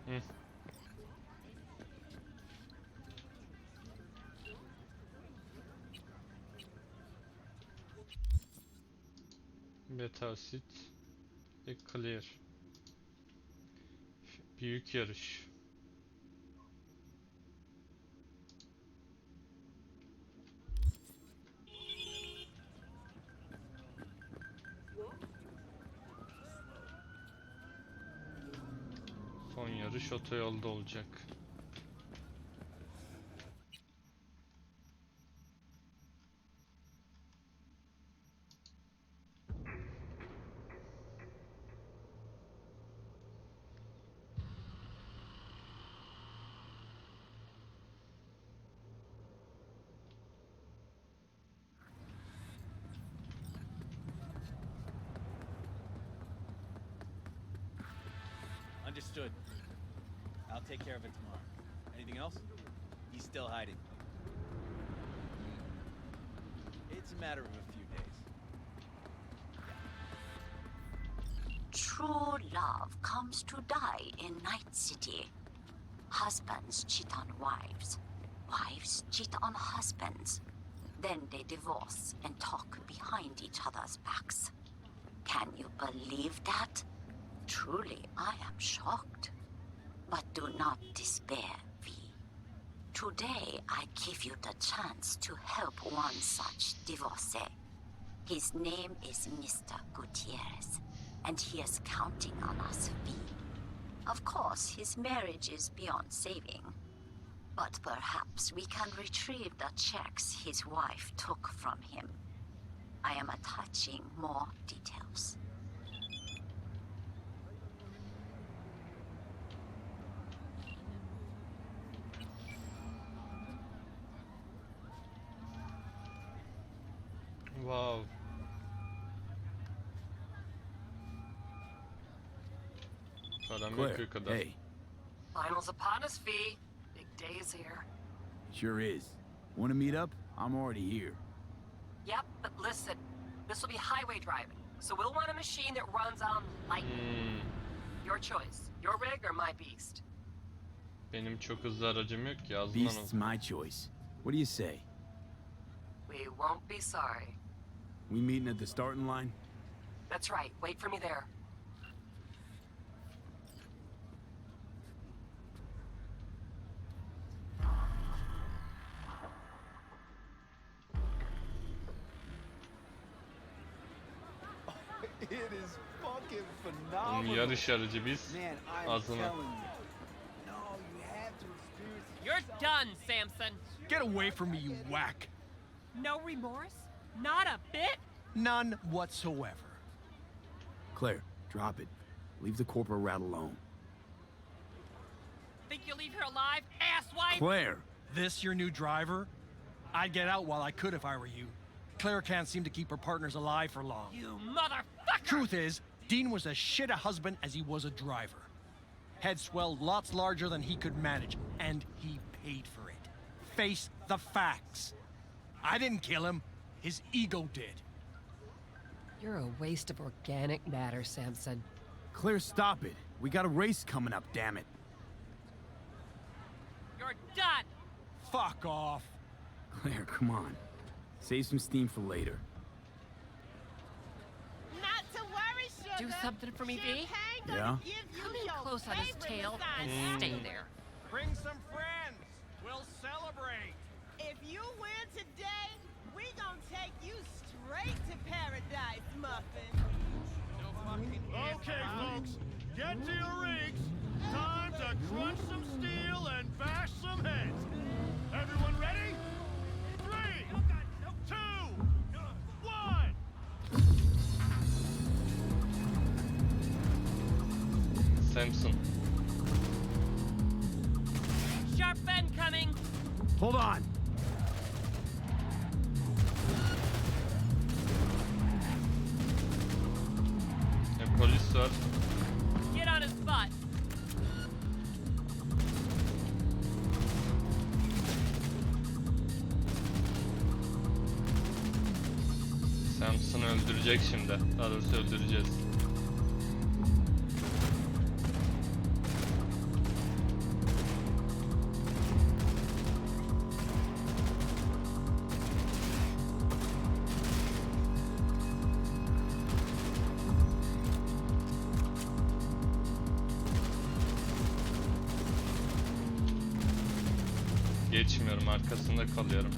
Hı. Betasit ve clear. Büyük yarış. Son yarış otoyolda olacak. Understood. I'll take care of it tomorrow. Anything else? He's still hiding. It's a matter of a few days. True love comes to die in Night City. Husbands cheat on wives. Wives cheat on husbands. Then they divorce and talk behind each other's backs. Can you believe that? Truly, I am shocked. But do not despair, V. Today, I give you the chance to help one such divorcee. His name is Mr. Gutierrez, and he is counting on us, V. Of course, his marriage is beyond saving. But perhaps we can retrieve the checks his wife took from him. I am attaching more details. Wow. Param yok o kadar. Hey, Finals upon us, V. Big day is here. sure is. Want to meet up? I'm already here. Yep, but listen, this will be highway driving, so we'll want a machine that runs on lightning. Your choice, your rig or my beast. Benim çok hızlı aracım yok ki, ağzından Beast's my choice. What do you say? We won't be sorry. We meeting at the starting line? That's right, wait for me there. It is fucking Onun phenomenal. yarış aracı biz. Man, I'm Ağzına. telling you. No, you have to experience it. You're done, Samson. Get away from me, you whack! No remorse? Not a bit? None whatsoever. Claire, drop it. Leave the corporal rat alone. Think you'll leave her alive, asswipe? Claire! This your new driver? I'd get out while I could if I were you. Claire can't seem to keep her partners alive for long. You motherfucker! Truth is, Dean was as shit a husband as he was a driver. Head swelled lots larger than he could manage, and he paid for it. Face the facts. I didn't kill him. His ego did. You're a waste of organic matter, Samson. Claire, stop it. We got a race coming up, damn it. You're done! Fuck off. Claire, come on. Save some steam for later. Not to worry, sugar. Do something for me, V? Champagne gonna Yeah? give you Come in your close on his favorite tail massage and stay after. there. Bring some friends. We'll celebrate. If you win today, we gonna take you straight to paradise, Muffin. Okay, folks, get to your rigs. Time to crunch some steel and bash some heads. Everyone ready? 3, 2, 1. Samson. Sharp bend coming! Hold on! Polis var. Get on his butt! Samson'ı öldürecek şimdi. Daha doğrusu öldüreceğiz. geçmiyorum, arkasında kalıyorum.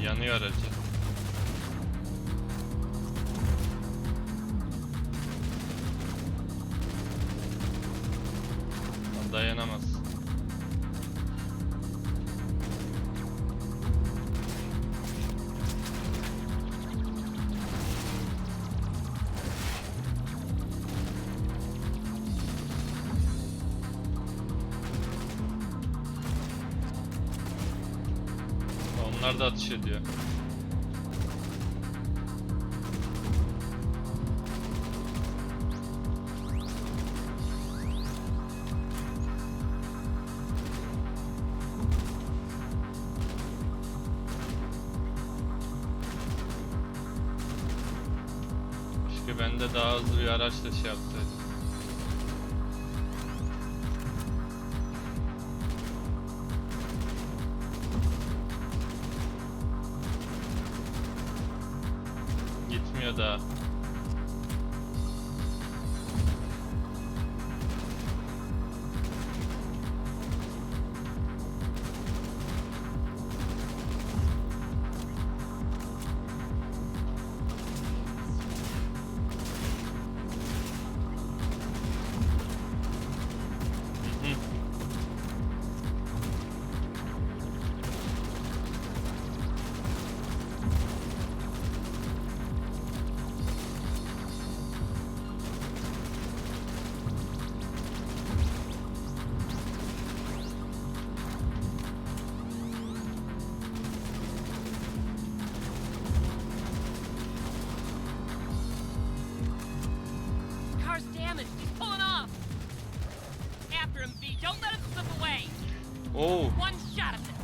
Yanıyor aracı. Dayanamaz. Onlar da atış ediyor. Keşke ben de daha hızlı bir araçla şey yapsaydım. Gitmiyor daha. Car's damaged. He's pulling off. After him, V. Don't let him slip away. Oo. One shot of this.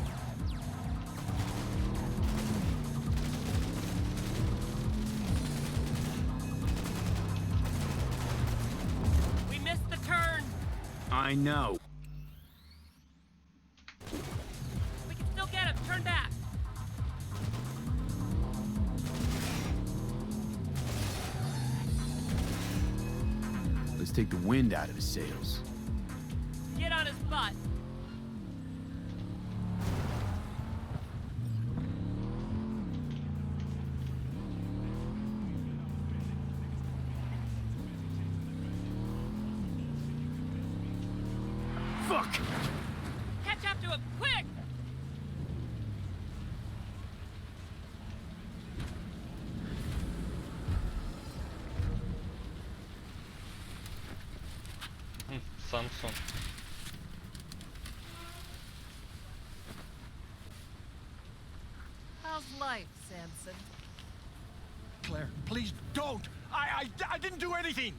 We missed the turn. I know. We can still get him. Turn back. Let's take the wind out of his sails. Get on his butt. Fuck! Catch up to him, quick! Samson. How's life, Samson? Claire, please don't! I didn't do anything!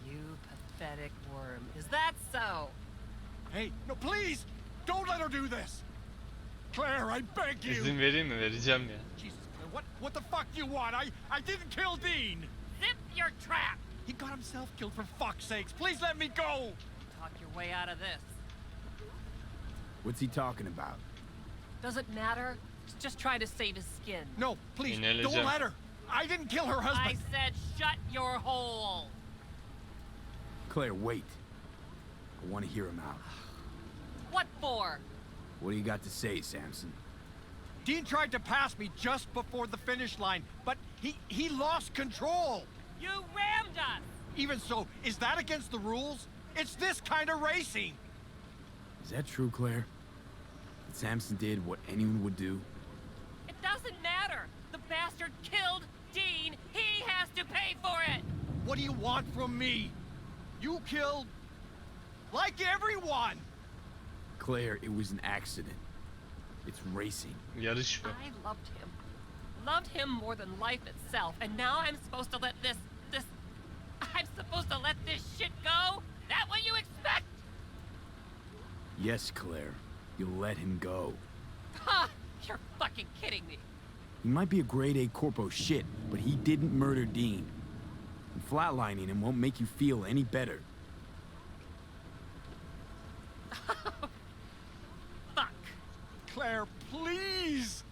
You pathetic worm. Is that so? Hey, no, please! Don't let her do this! Claire, I beg you! İzin vereyim mi? Vereceğim ya. Jesus, Claire, what the fuck you want? I didn't kill Dean! Zip your trap! He got himself killed, for fuck's sakes! Please let me go! Talk your way out of this. What's he talking about? Doesn't matter. He's just trying to save his skin. No, please, İneleyeceğim. don't let her! I didn't kill her I husband! said shut your hole. Claire, wait. I want to hear him out. What for? What do you got to say, Samson? Dean tried to pass me just before the finish line, but he lost control! You rammed us! Even so, is that against the rules? It's this kind of racing! Is that true, Claire? That Samson did what anyone would do? It doesn't matter. The bastard killed Dean. He has to pay for it. What do you want from me? You killed... like everyone! Claire, it was an accident. It's racing. Yarış bu. I loved him. Loved him more than life itself. And now I'm supposed to let this... I'm supposed to let this shit go? That what you expect? Yes, Claire. You'll let him go. Ha! You're fucking kidding me. He might be a grade A corpo shit, but he didn't murder Dean. And flatlining him won't make you feel any better. Fuck. Claire, please!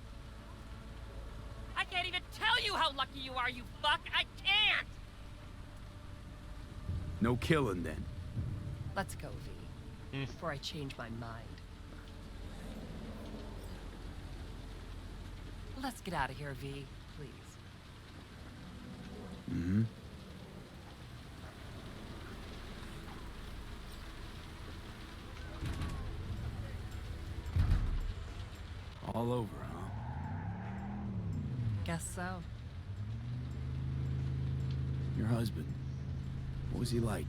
I can't even tell you how lucky you are, you fuck. I can't. No killing, then. Let's go, V. Before I change my mind. Let's get out of here, V, please. Mm-hmm. All over, huh? Guess so. Your husband. What was he like?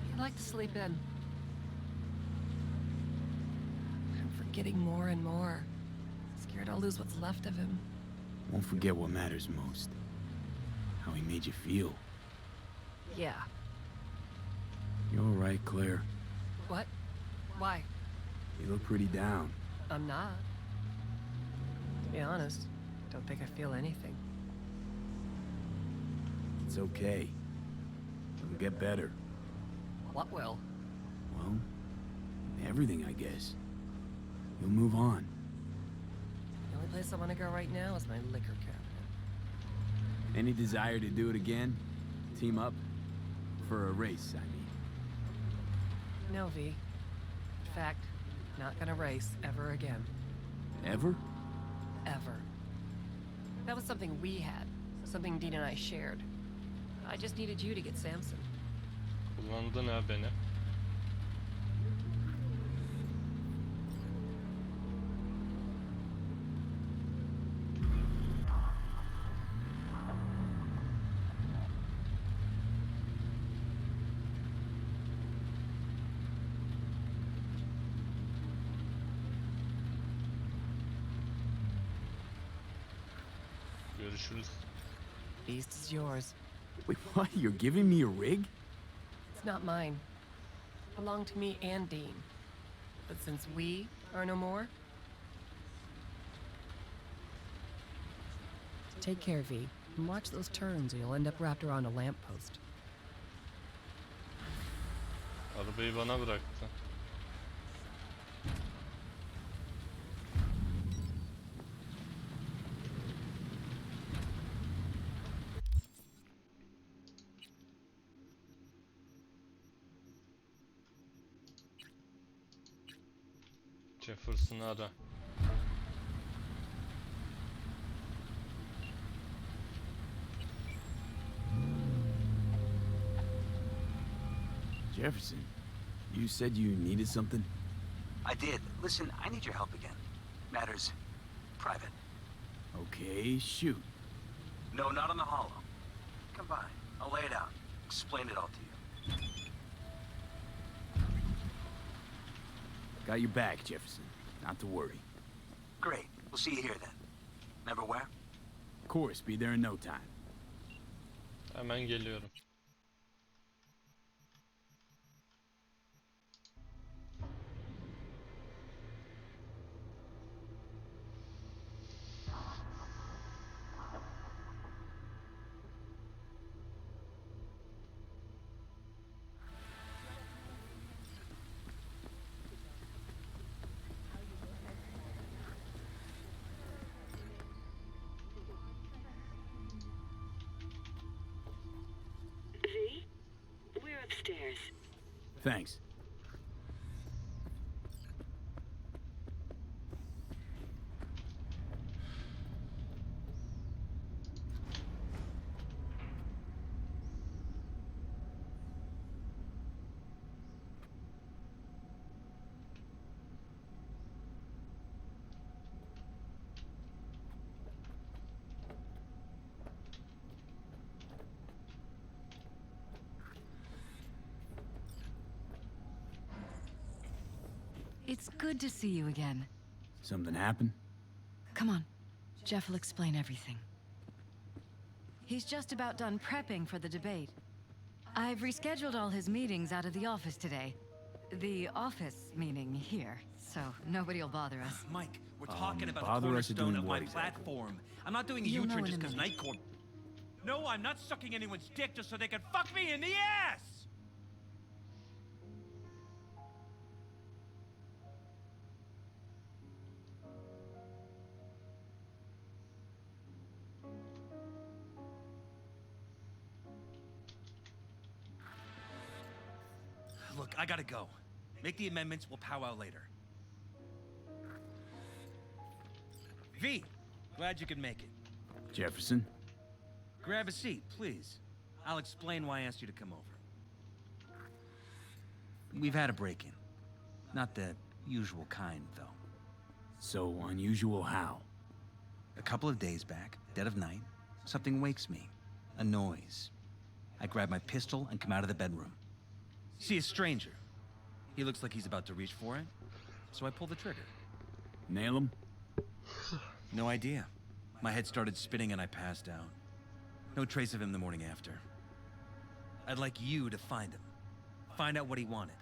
He'd like to sleep in. I'm forgetting more and more. Scared I'll lose what's left of him. Won't forget what matters most. How he made you feel. Yeah. You all right, Claire? What? Why? You look pretty down. I'm not. To be honest, don't think I feel anything. It's okay. It'll get better. What will? Well, everything, I guess. You'll move on. The only place I want to go right now is my liquor cabinet. Any desire to do it again? Team up? For a race, I mean. No, V. In fact, not gonna race ever again. Ever? Ever. That was something we had. Something Dean and I shared. I just needed you to get Samson. Kullandın ha beni. Görüşürüz. Beast is yours. Wait, what? You're giving me a rig? It's not mine. It belonged to me and Dean. But since we are no more... Take care, V. And watch those turns or you'll end up wrapped around a lamppost. Arabayı bana bıraktı. Jefferson'ı ara. Jefferson, you said you needed something? I did. Listen, I need your help again. Matters private. Okay, shoot. No, not on the hollow. Come by. I'll lay it out. Explain it all to you. Got your back, Jefferson. Not to worry. Great. We'll see you here then. Remember where? Of course, be there in no time. Hemen geliyorum. V, we're upstairs. Thanks. It's good to see you again. Something happened? Come on. Jeff will explain everything. He's just about done prepping for the debate. I've rescheduled all his meetings out of the office today. The office meaning here, so nobody'll bother us. Mike, we're talking about bother the us cornerstone doing of what my exactly? platform. I'm not doing a You'll know U-turn in just a because minute. Night Court. No, I'm not sucking anyone's dick just so they can fuck me in the ass! Look, I gotta go. Make the amendments, we'll powwow later. V, glad you could make it. Jefferson? Grab a seat, please. I'll explain why I asked you to come over. We've had a break-in. Not the usual kind, though. So unusual how? A couple of days back, dead of night, something wakes me. A noise. I grab my pistol and come out of the bedroom. See a stranger. He looks like he's about to reach for it, so I pull the trigger. Nail him? No idea. My head started spinning and I passed out. No trace of him the morning after. I'd like you to find him. Find out what he wanted.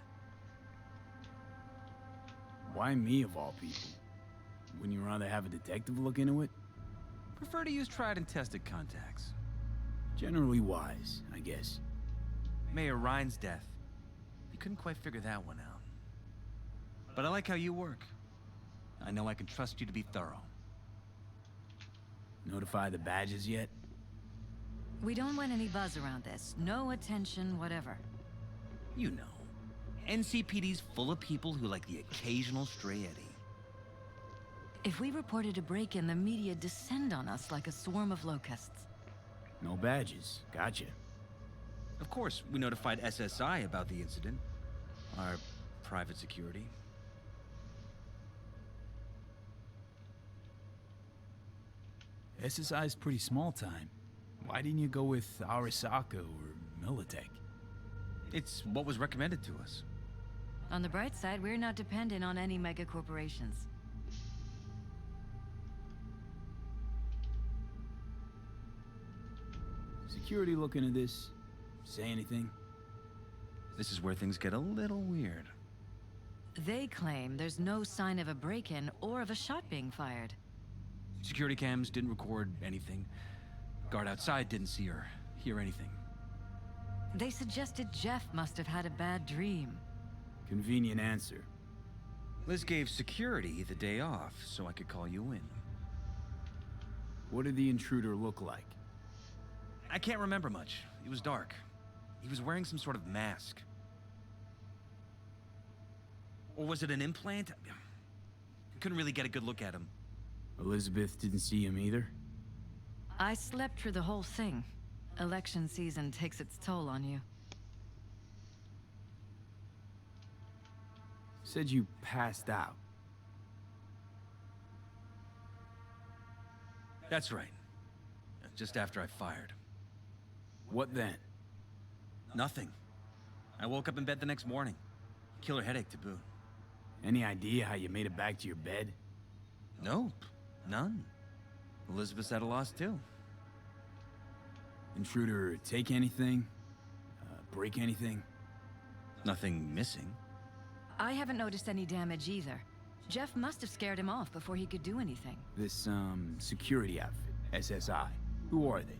Why me of all people? Wouldn't you rather have a detective look into it? Prefer to use tried and tested contacts. Generally wise, I guess. Mayor Ryan's death. You couldn't quite figure that one out. But I like how you work. I know I can trust you to be thorough. Notify the badges yet? We don't want any buzz around this. No attention, whatever. You know. NCPD's full of people who like the occasional stray Eddie. If we reported a break-in, the media descend on us like a swarm of locusts. No badges. Gotcha. Of course, we notified SSI about the incident. Our private security. SSI's pretty small time. Why didn't you go with Arasaka or Militech? It's what was recommended to us. On the bright side, we're not dependent on any mega corporations. Security looking at this? Say anything? This is where things get a little weird. They claim there's no sign of a break-in or of a shot being fired. Security cams didn't record anything. Guard outside didn't see or hear anything. They suggested Jeff must have had a bad dream. Convenient answer. Liz gave security the day off so I could call you in. What did the intruder look like? I can't remember much. It was dark. He was wearing some sort of mask. Or was it an implant? Couldn't really get a good look at him. Elizabeth didn't see him either? I slept through the whole thing. Election season takes its toll on you. Said you passed out. That's right. Just after I fired. What then? Nothing. I woke up in bed the next morning. Killer headache to boot. Any idea how you made it back to your bed? Nope. None. Elizabeth's at a loss too. Intruder take anything? Break anything? Nothing missing. I haven't noticed any damage either. Jeff must have scared him off before he could do anything. This, security outfit, SSI. Who are they?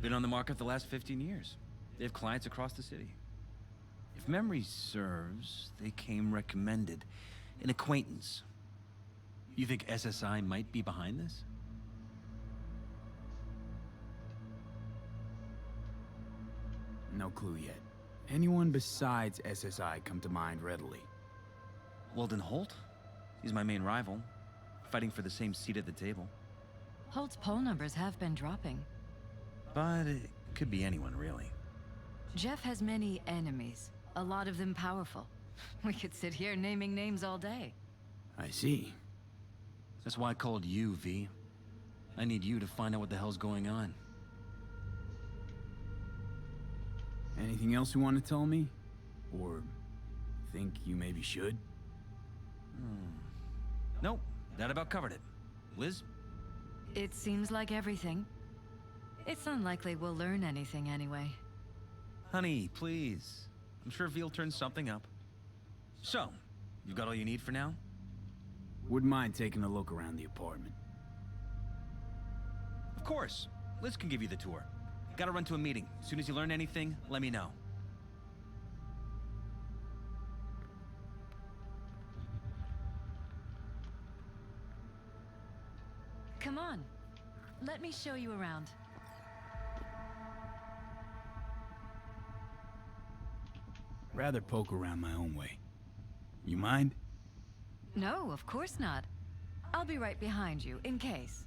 Been on the market the last 15 years. They have clients across the city. If memory serves, they came recommended. An acquaintance. You think SSI might be behind this? No clue yet. Anyone besides SSI come to mind readily? Weldon Holt? He's my main rival. Fighting for the same seat at the table. Holt's poll numbers have been dropping. But it could be anyone, really. Jeff has many enemies, a lot of them powerful. We could sit here naming names all day. I see. That's why I called you, V. I need you to find out what the hell's going on. Anything else you want to tell me? Or think you maybe should? Nope, that about covered it. Liz? It seems like everything. It's unlikely we'll learn anything anyway. Honey, please. I'm sure Veal turns something up. So, you got all you need for now? Wouldn't mind taking a look around the apartment. Of course. Liz can give you the tour. Gotta run to a meeting. As soon as you learn anything, let me know. Come on. Let me show you around. Rather poke around my own way. You mind? No, of course not. I'll be right behind you, in case.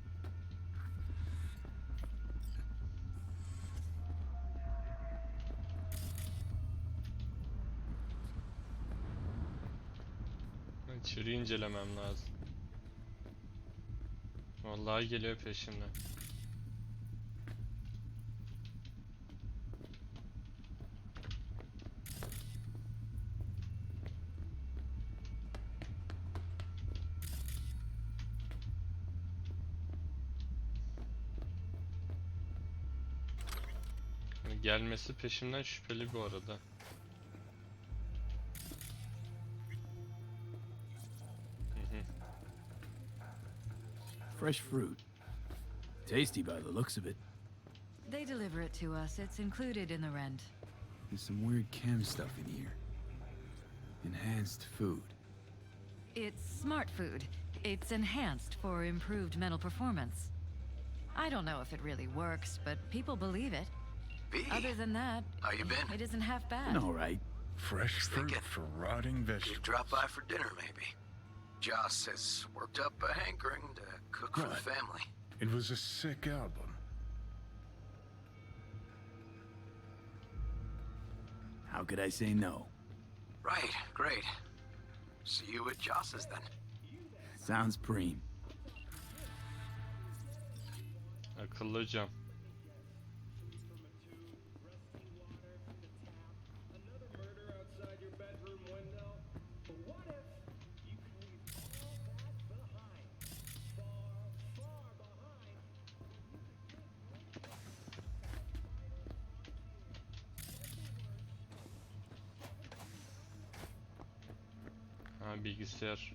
İçeri incelemem lazım. Vallahi geliyor peşimden. Gelmesi peşimden şüpheli bu arada. Fresh fruit. Tasty by the looks of it. They deliver it to us. It's included in the rent. There's some weird chem stuff in here. Enhanced food. It's smart food. It's enhanced for improved mental performance. I don't know if it really works, but people believe it. V, Other than that, how you been? it isn't half bad. Been all right. Fresh fruit for rotting You vegetables. drop by for dinner, maybe. Joss has worked up a hankering to cook for the Right. family. It was a sick album. How could I say no? Right, great. See you at Joss's then. Sounds preem. Akıllıcam. Ha, bilgisayar.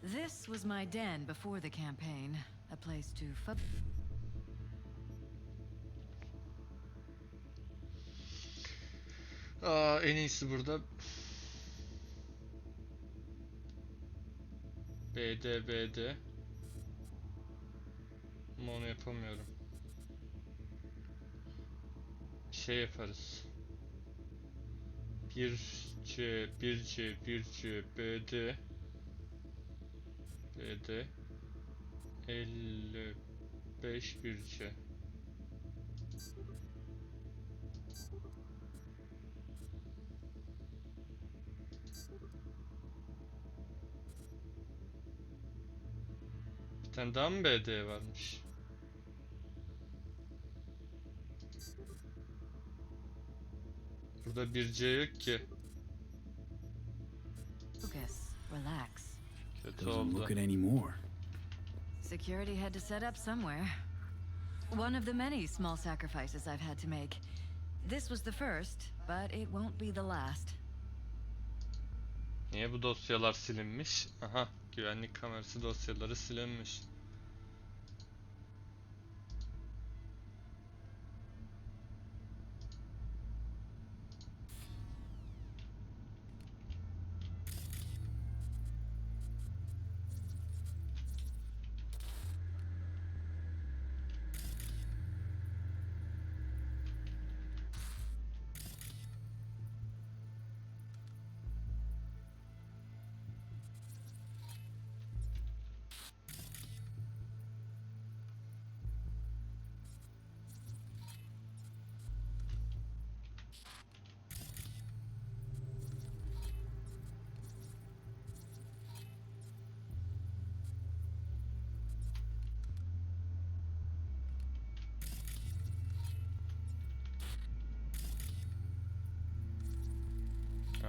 This was my den before the campaign. A place to En iyisi burada. BD. Ama onu yapamıyorum. Şey yaparız. 1C, BD 55 1C. Bir tane daha mı BD varmış? Burada bir C yok ki. focus, relax. Kötü Doesn't oldu. look it anymore. Security had to set up somewhere. One of the many small sacrifices I've had to make. This was the first, but it won't be the last. Niye bu dosyalar silinmiş? Aha, güvenlik kamerası dosyaları silinmiş.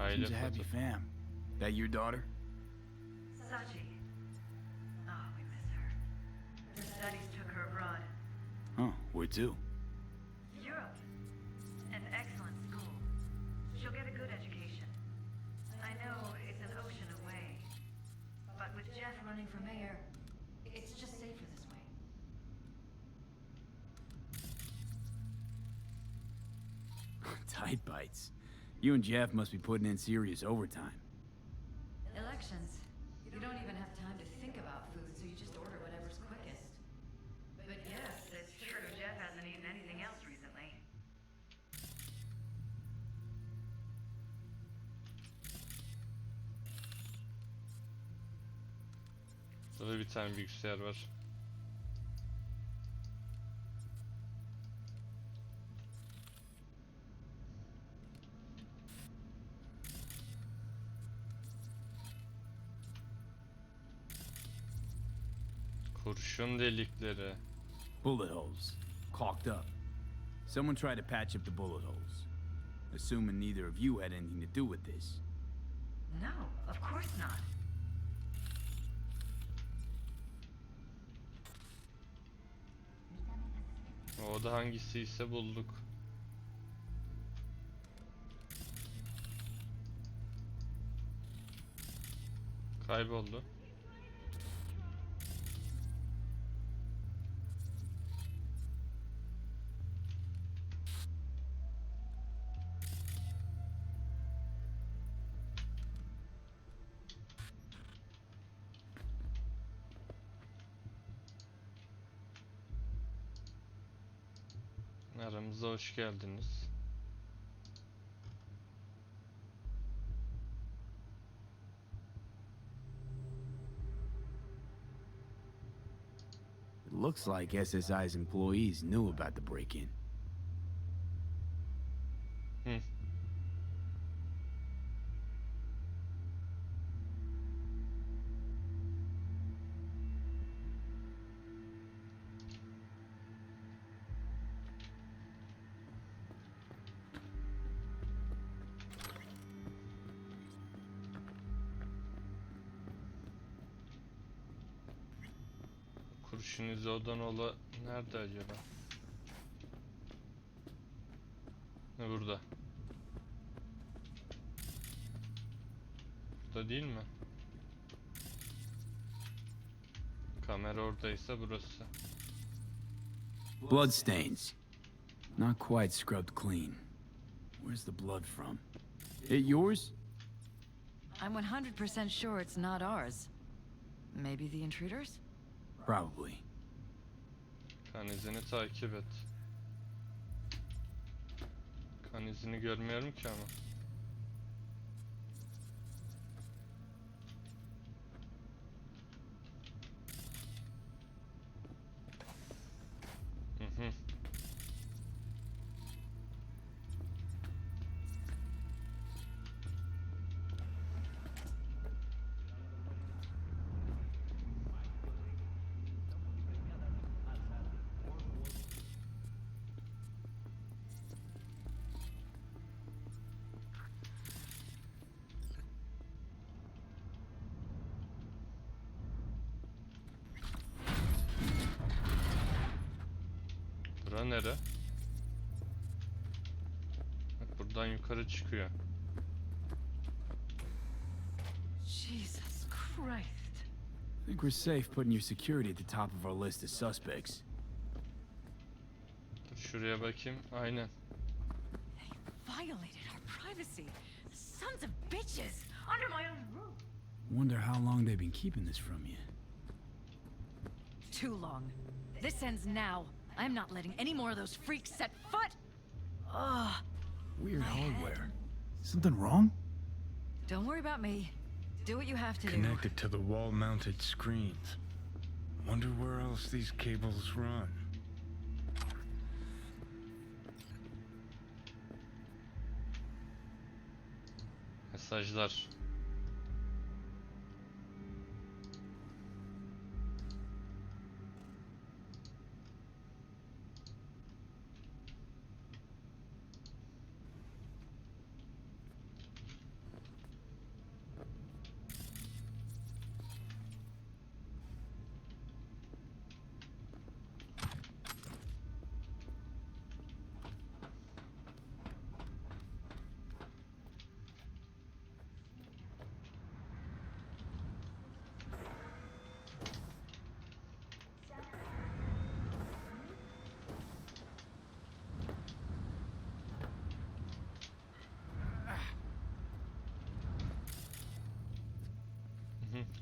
Aile Seems a happy foto. fam. That your daughter? Sachi. Oh, we miss her. The studies took her abroad. Oh, where to? Europe. Jeff running for mayor. It's just safer this way. Tight bites. You and Jeff must be putting in serious overtime. Elections. You don't even have time to think about food, so you just order whatever's quickest. But yes, it's true. Jeff hasn't eaten anything else recently. Burada bir tane bilgisayar var. Kurşun delikleri. Bullet holes. Caulked up. Someone tried to patch up the bullet holes. Assuming neither of you had anything to do with this. No, of course not. O da hangisi ise bulduk. Kayboldu. Aramıza hoş geldiniz. It looks like SSI's employees knew about the break-in. Kurşun izi odan ola nerede acaba? Burada. Burada değil mi? Kamera oradaysa burası. Bloodstains. Not quite scrubbed clean. Where's the blood from? It yours? I'm 100% sure it's not ours. Maybe the intruders? Probably. Kan izini takip et. Kan izini görmüyorum ki ama. Bura nere? Bak buradan yukarı çıkıyor. Jesus Christ. I think we're safe putting your security at the top of our list of suspects. Dur şuraya bakayım. Aynen. Violated our privacy. Sons of bitches. Under my own roof. Wonder how long they've been keeping this from you. Too long. This ends now. I'm not letting any more of those freaks set foot. Ugh. Weird hardware. Something wrong? Don't worry about me. Do what you have to do. Connected to the wall-mounted screens. Wonder where else these cables run. Mesajlar.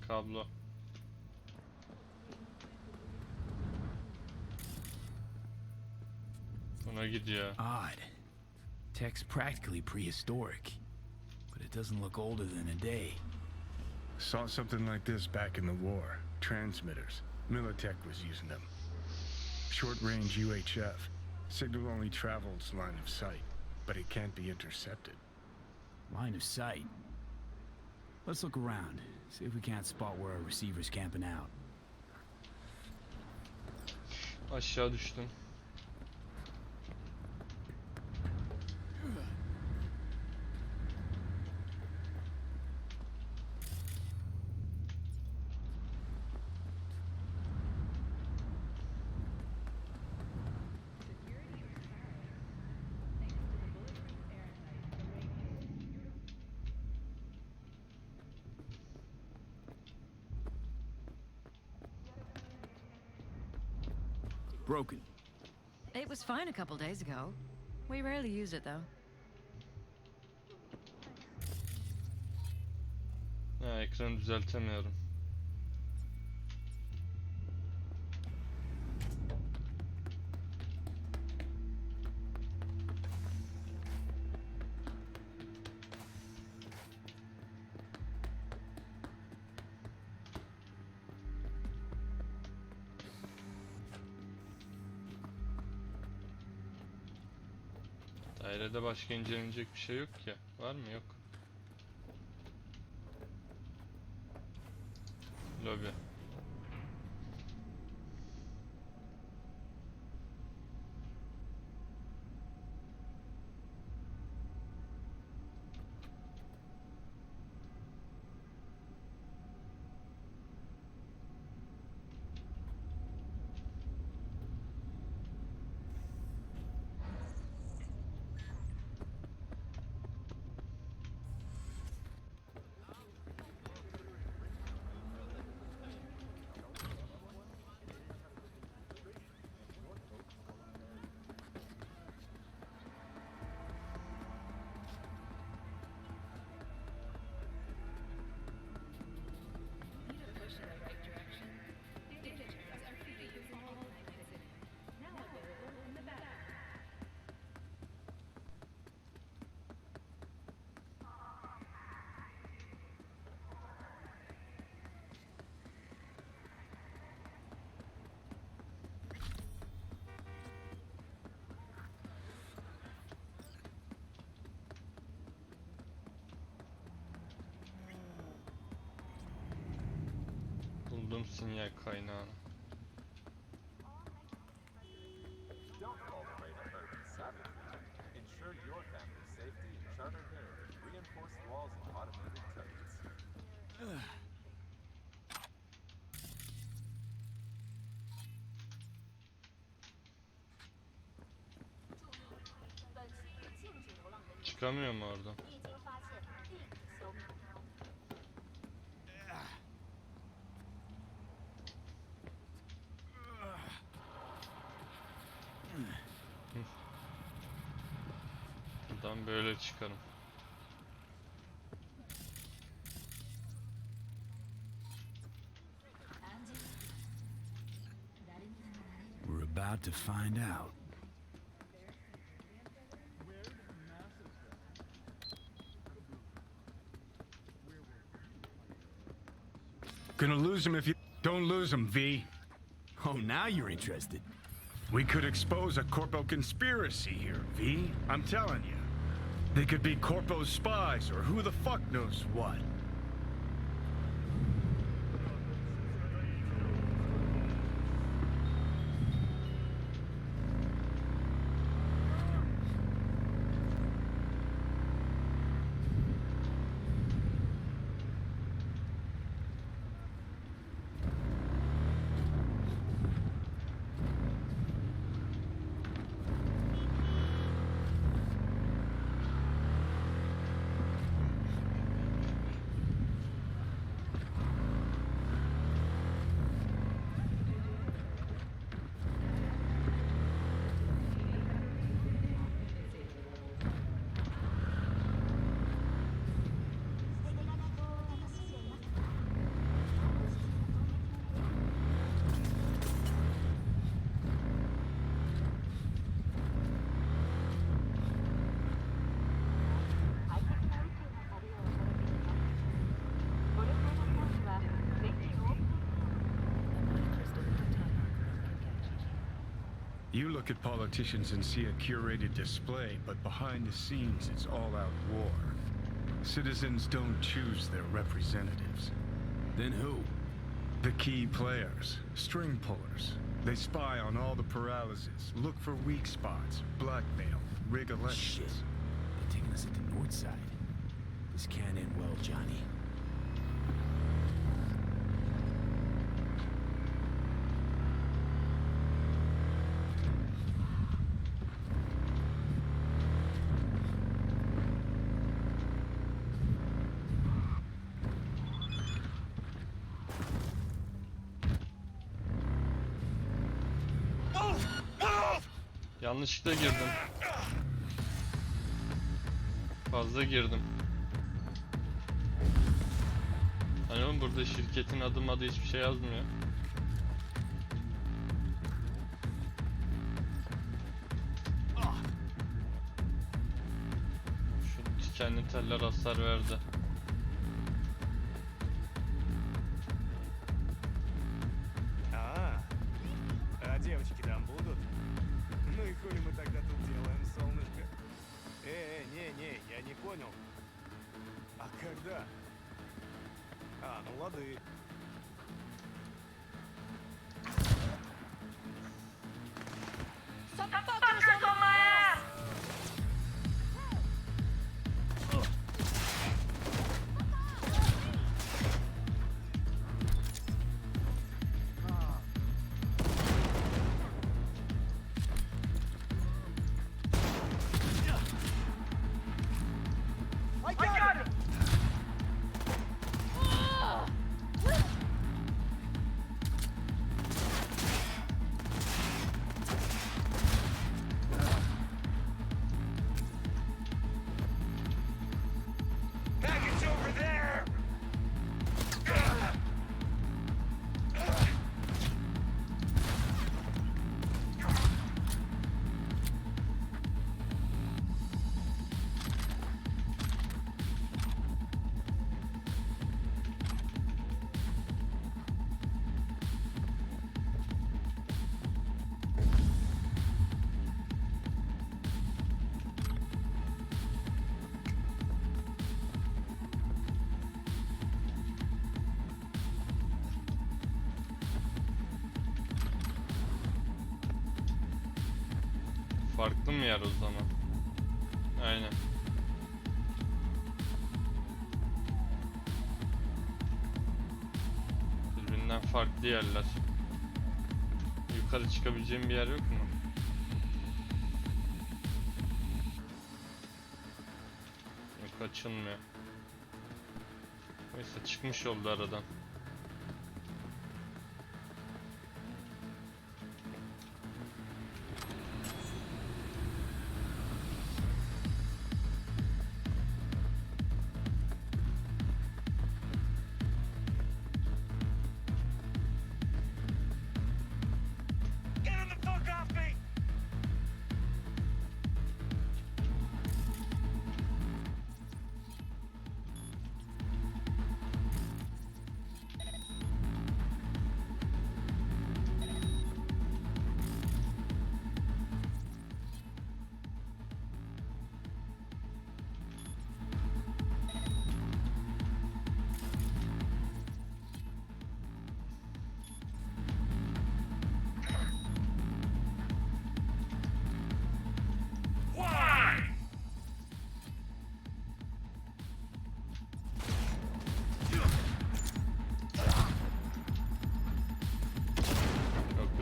Kablo. Buna gidiyor. Odd. Tech's practically prehistoric, but it doesn't look older than a day. Saw something like this back in the war. Transmitters. Militech was using them. Short-range UHF. Signal only travels line of sight, but it can't be intercepted. Line of sight. Let's look around. See if we can't spot where our receiver's camping out. Aşağı düştüm. Broken. It was fine a couple days ago. We rarely use it, though. Ha, ekranı düzeltemiyorum. Dairede başka incelenecek bir şey yok ki. Var mı? Yok. Lobi. Buldum sinyal kaynağını. Don't tolerate a urban savagery. Ensure your family's safety in charter care with reinforced walls and automated turrets. Çıkamıyor mu oradan? Buradan böyle çıkarım. We're about to find out. Gonna lose him if you... Don't lose him, V. Oh, now you're interested. We could expose a Corpo conspiracy here, V. I'm telling you. They could be Corpo's spies or who the fuck knows what. You look at politicians and see a curated display, but behind the scenes it's all-out war. Citizens don't choose their representatives. Then who? The key players, string pullers. They spy on all the paralysis, look for weak spots, blackmail, rig elections. Shit. They're taking us at the north side. This can't end well, Johnny. Yanlışlıkla girdim. Fazla girdim. Hani oğlum burada şirketin adı hiçbir şey yazmıyor. Şu dikenli teller hasar verdi. Девочки там будут? Ну и хули мы тогда тут делаем, солнышко? Не, я не понял. А когда? А, ну лады. Farklı mı yer o zaman? Aynen. Birbirinden farklı yerler. Yukarı çıkabileceğim bir yer yok mu? Yok, açılmıyor. Neyse, çıkmış oldu aradan.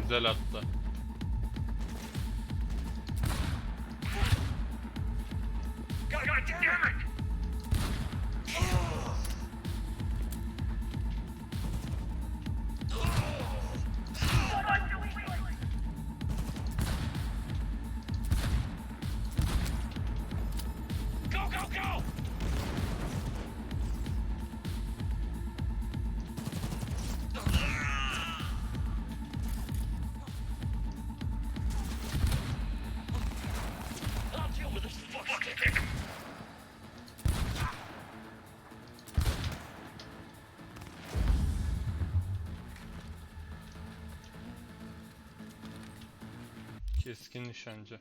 Güzel attı. Keskin nişancı.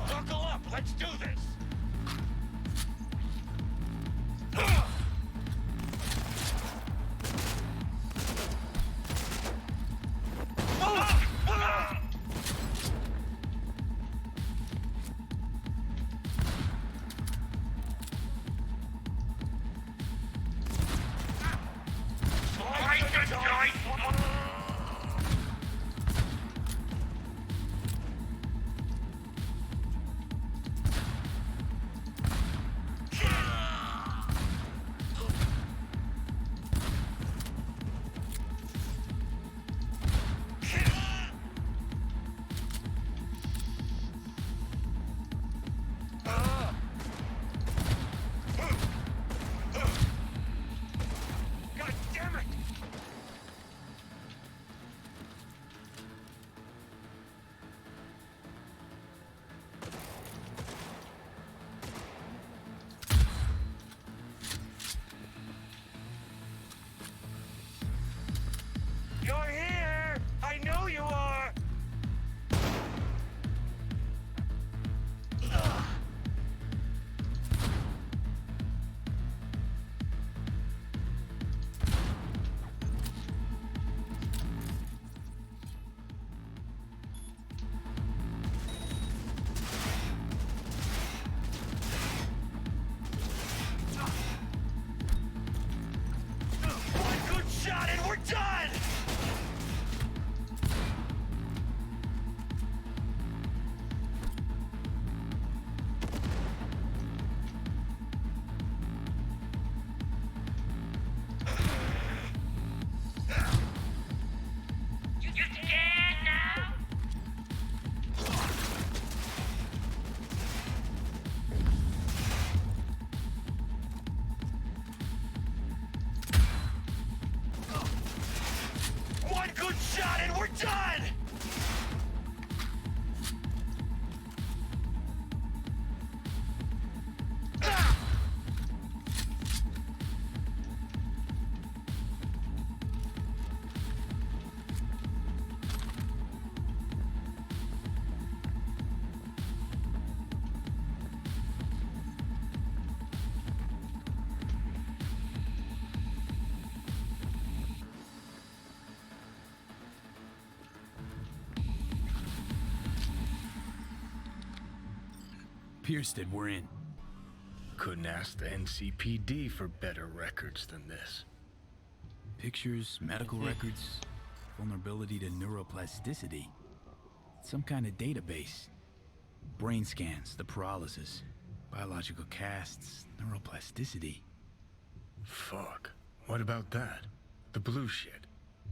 Buckle up! Let's do this! God damn it! You're here! I know you are! One good shot and we're done! You scared now? One good shot and we're done! Pierstead, we're in. Couldn't ask the NCPD for better records than this. Pictures, medical records, vulnerability to neuroplasticity. Some kind of database. Brain scans, the paralysis, biological casts, neuroplasticity. Fuck. What about that? The blue shit.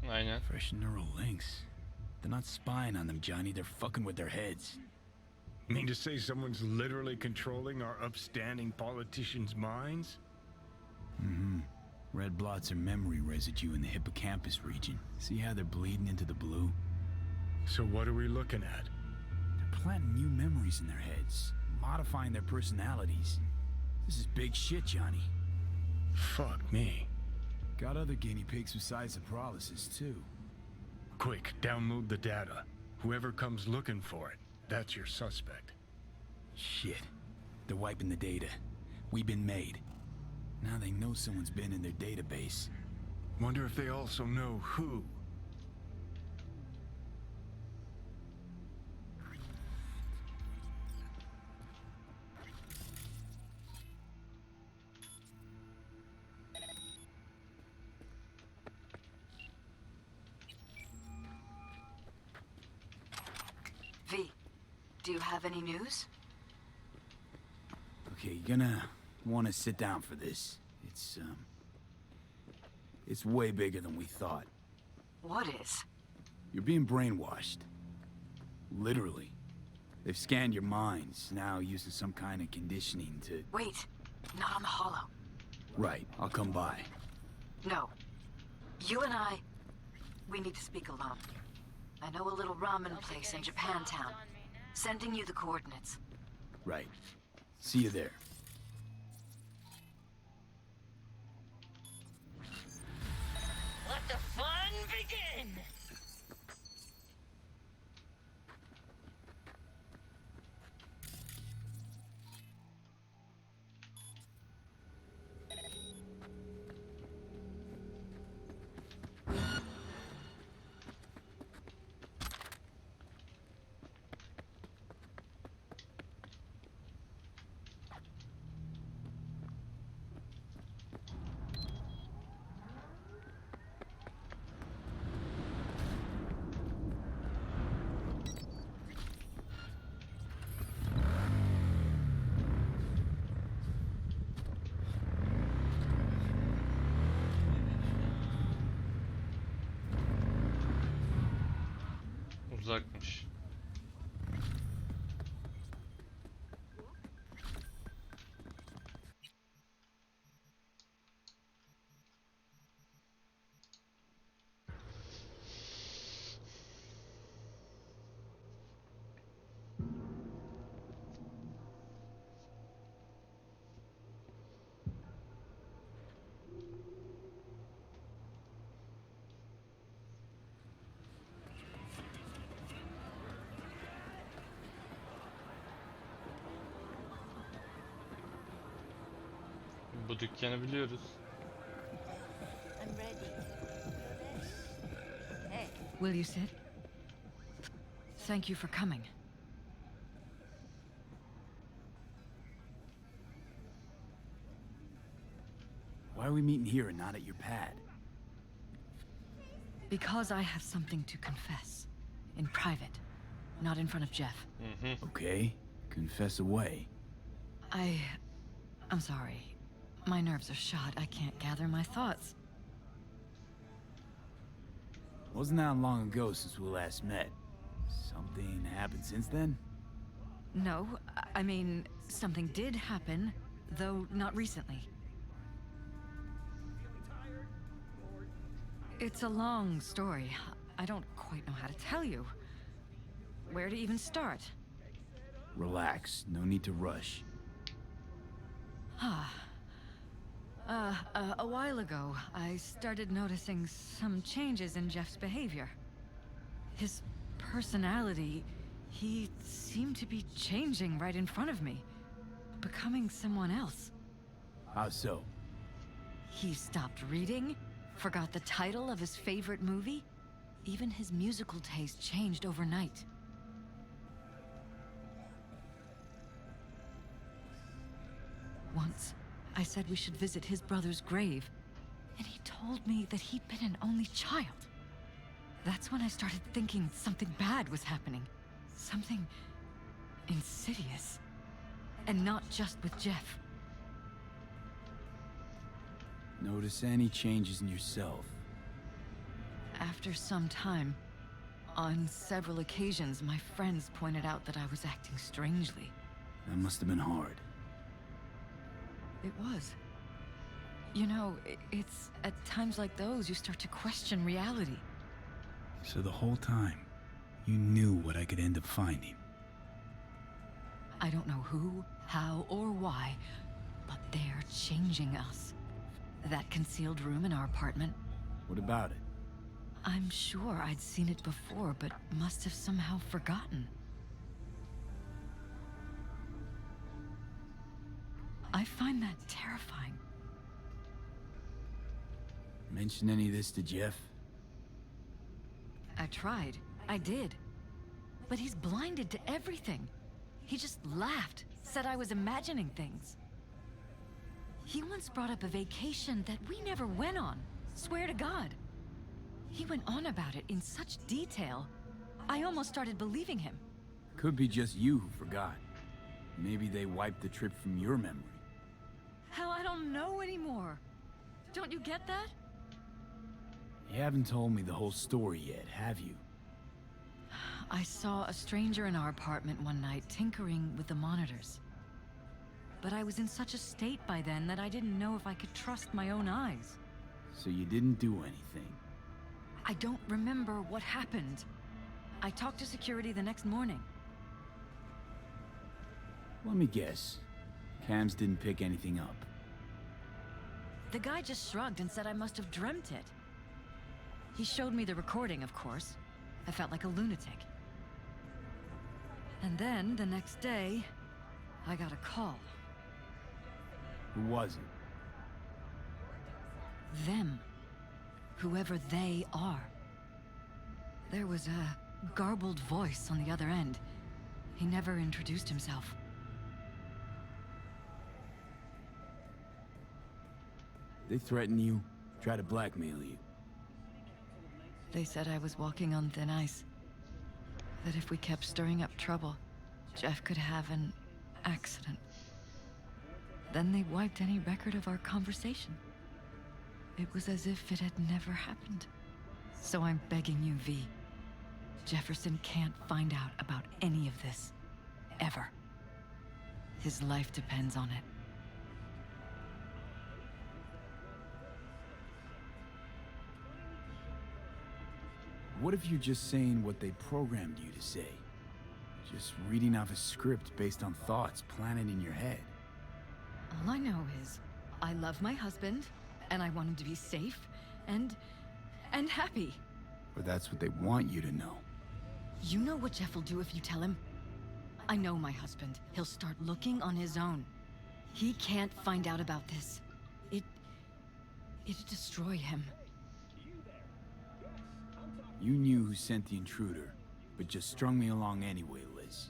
Aynen. Fresh neural links. They're not spying on them, Johnny. They're fucking with their heads. Mean to say someone's literally controlling our upstanding politicians' minds? Mm-hmm. Red blots are memory residue in the hippocampus region. See how they're bleeding into the blue? So what are we looking at? They're planting new memories in their heads, modifying their personalities. This is big shit, Johnny. Fuck me. Got other guinea pigs besides the paralysis, too. Quick, download the data. Whoever comes looking for it, that's your suspect. Shit. They're wiping the data. We've been made. Now they know someone's been in their database. Wonder if they also know who. Do you have any news? Okay, you're gonna want to sit down for this. It's way bigger than we thought. What is? You're being brainwashed. Literally. They've scanned your minds, now using some kind of conditioning to... Wait, not on the hollow. Right, I'll come by. No. You and I, we need to speak alone. I know a little ramen place in Japantown. Sending you the coordinates. Right. See you there. Let the fun begin! Uzakmış. Bu dükkanı biliyoruz. I'm ready. Hey. Will you sit? Thank you for coming. Why are we meeting here and not at your pad? Because I have something to confess. In private. Not in front of Jeff. Okay, confess away. I'm sorry. My nerves are shot. I can't gather my thoughts. Wasn't that long ago since we last met? Something happened since then? No, I mean, something did happen, though not recently. It's a long story. I don't quite know how to tell you. Where to even start? Relax, no need to rush. A while ago, I started noticing some changes in Jeff's behavior. His personality, he seemed to be changing right in front of me, becoming someone else. How so? He stopped reading, forgot the title of his favorite movie. Even his musical taste changed overnight. Once, I said we should visit his brother's grave, and he told me that he'd been an only child. That's when I started thinking something bad was happening. Something insidious. And not just with Jeff. Notice any changes in yourself? After some time, on several occasions, my friends pointed out that I was acting strangely. That must have been hard. It was. You know, it's at times like those you start to question reality. So the whole time, you knew what I could end up finding. I don't know who, how, or why, but they're changing us. That concealed room in our apartment. What about it? I'm sure I'd seen it before, but must have somehow forgotten. I find that terrifying. Mention any of this to Jeff? I tried. I did. But he's blinded to everything. He just laughed, said I was imagining things. He once brought up a vacation that we never went on. Swear to God. He went on about it in such detail, I almost started believing him. Could be just you who forgot. Maybe they wiped the trip from your memory. Hell, I don't know anymore. Don't you get that? You haven't told me the whole story yet, have you? I saw a stranger in our apartment one night tinkering with the monitors. But I was in such a state by then that I didn't know if I could trust my own eyes. So you didn't do anything? I don't remember what happened. I talked to security the next morning. Let me guess. Cams didn't pick anything up. The guy just shrugged and said I must have dreamt it. He showed me the recording, of course. I felt like a lunatic. And then, the next day, I got a call. Who was it? Them. Whoever they are. There was a garbled voice on the other end. He never introduced himself. They threaten you, try to blackmail you. They said I was walking on thin ice. That if we kept stirring up trouble, Jeff could have an accident. Then they wiped any record of our conversation. It was as if it had never happened. So I'm begging you, V. Jefferson can't find out about any of this. Ever. His life depends on it. What if you're just saying what they programmed you to say? Just reading off a script based on thoughts planted in your head. All I know is, I love my husband, and I want him to be safe, and happy. Or that's what they want you to know. You know what Jeff will do if you tell him? I know my husband. He'll start looking on his own. He can't find out about this. It'd destroy him. You knew who sent the intruder, but just strung me along anyway, Liz.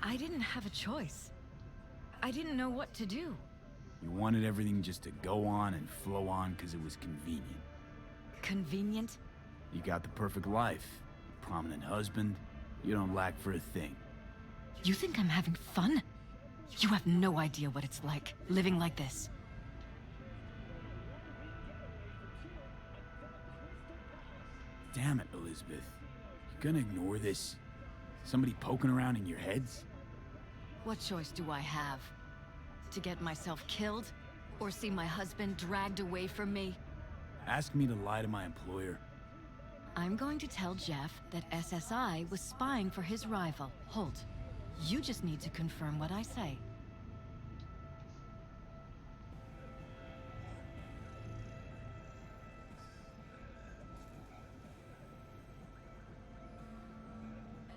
I didn't have a choice. I didn't know what to do. You wanted everything just to go on and flow on because it was convenient. Convenient? You got the perfect life. A prominent husband. You don't lack for a thing. You think I'm having fun? You have no idea what it's like, living like this. Damn it, Elizabeth. You gonna ignore this? Somebody poking around in your heads? What choice do I have? To get myself killed? Or see my husband dragged away from me? Ask me to lie to my employer. I'm going to tell Jeff that SSI was spying for his rival, Holt. You just need to confirm what I say.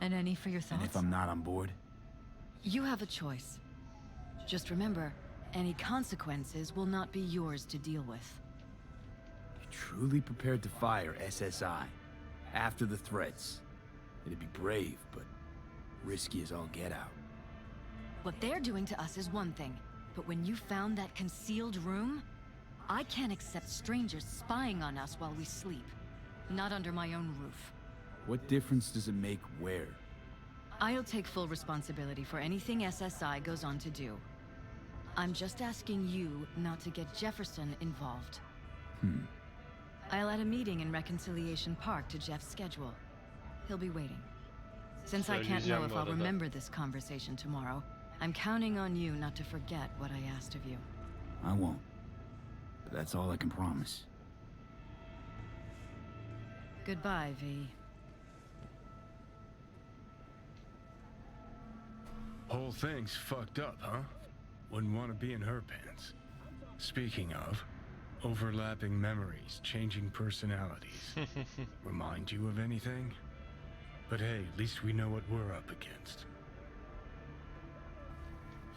And any for your thoughts? And if I'm not on board? You have a choice. Just remember, any consequences will not be yours to deal with. You're truly prepared to fire SSI after the threats. It'd be brave, but risky as all get out. What they're doing to us is one thing, but when you found that concealed room, I can't accept strangers spying on us while we sleep. Not under my own roof. What difference does it make where? I'll take full responsibility for anything SSI goes on to do. I'm just asking you not to get Jefferson involved. I'll add a meeting in Reconciliation Park to Jeff's schedule. He'll be waiting. Since I can't know if I'll remember this conversation tomorrow, I'm counting on you not to forget what I asked of you. I won't. But that's all I can promise. Goodbye, V. Whole thing's fucked up, huh? Wouldn't want to be in her pants. Speaking of, overlapping memories, changing personalities. Remind you of anything? But hey, at least we know what we're up against.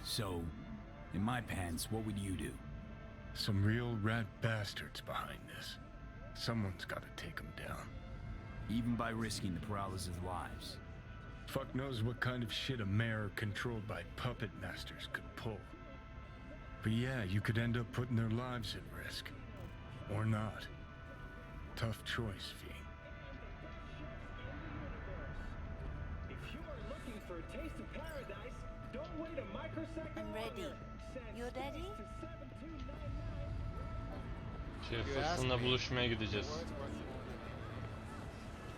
So, in my pants, what would you do? Some real rat bastards behind this. Someone's gotta take them down. Even by risking the paralysis of lives. Fuck knows what kind of shit a mayor controlled by puppet masters could pull. But yeah, you could end up putting their lives at risk. Or not. Tough choice, V. I'm ready. You ready? Jefferson'la buluşmaya gideceğiz.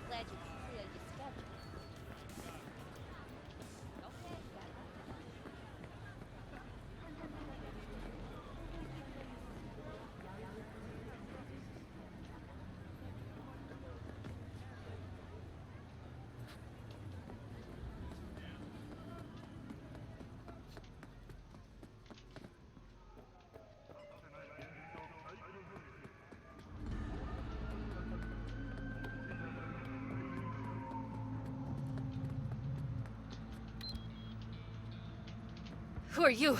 Glad you cleared your schedule. Who are you?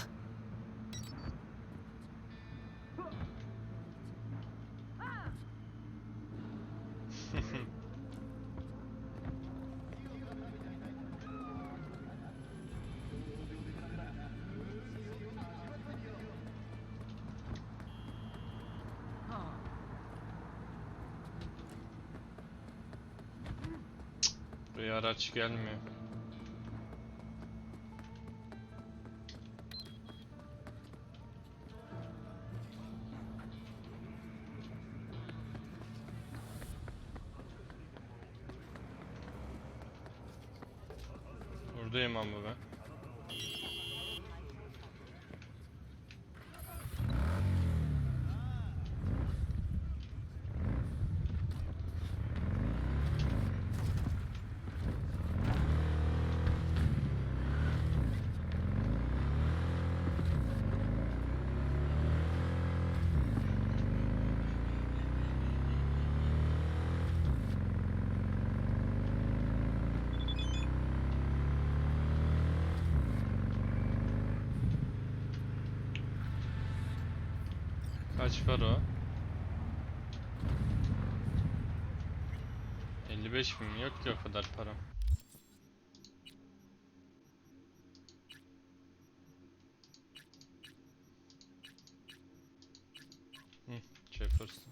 Buraya araç gelmiyor. Buradayım ama ben. Kaç para o? 55 bin, yok ki o kadar param. Jefferson.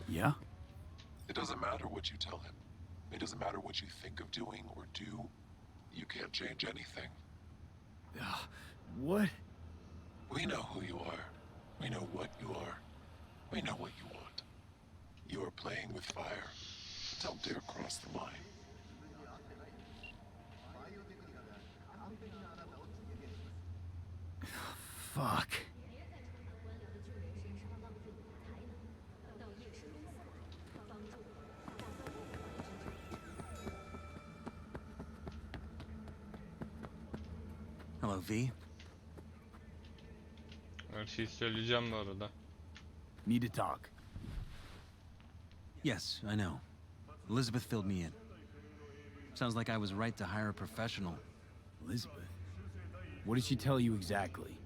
Yeah? It doesn't matter what you tell him. It doesn't matter what you think of doing or do. You can't change anything. What? We know who you are. We know what you are. We know what you want. You are playing with fire. Don't dare cross the line. Fuck. Hello, V. Her şeyi söyleyeceğim bu arada. Need to talk. Yes, I know. Elizabeth filled me in. Sounds like I was right to hire a professional. Elizabeth? What did she tell you exactly?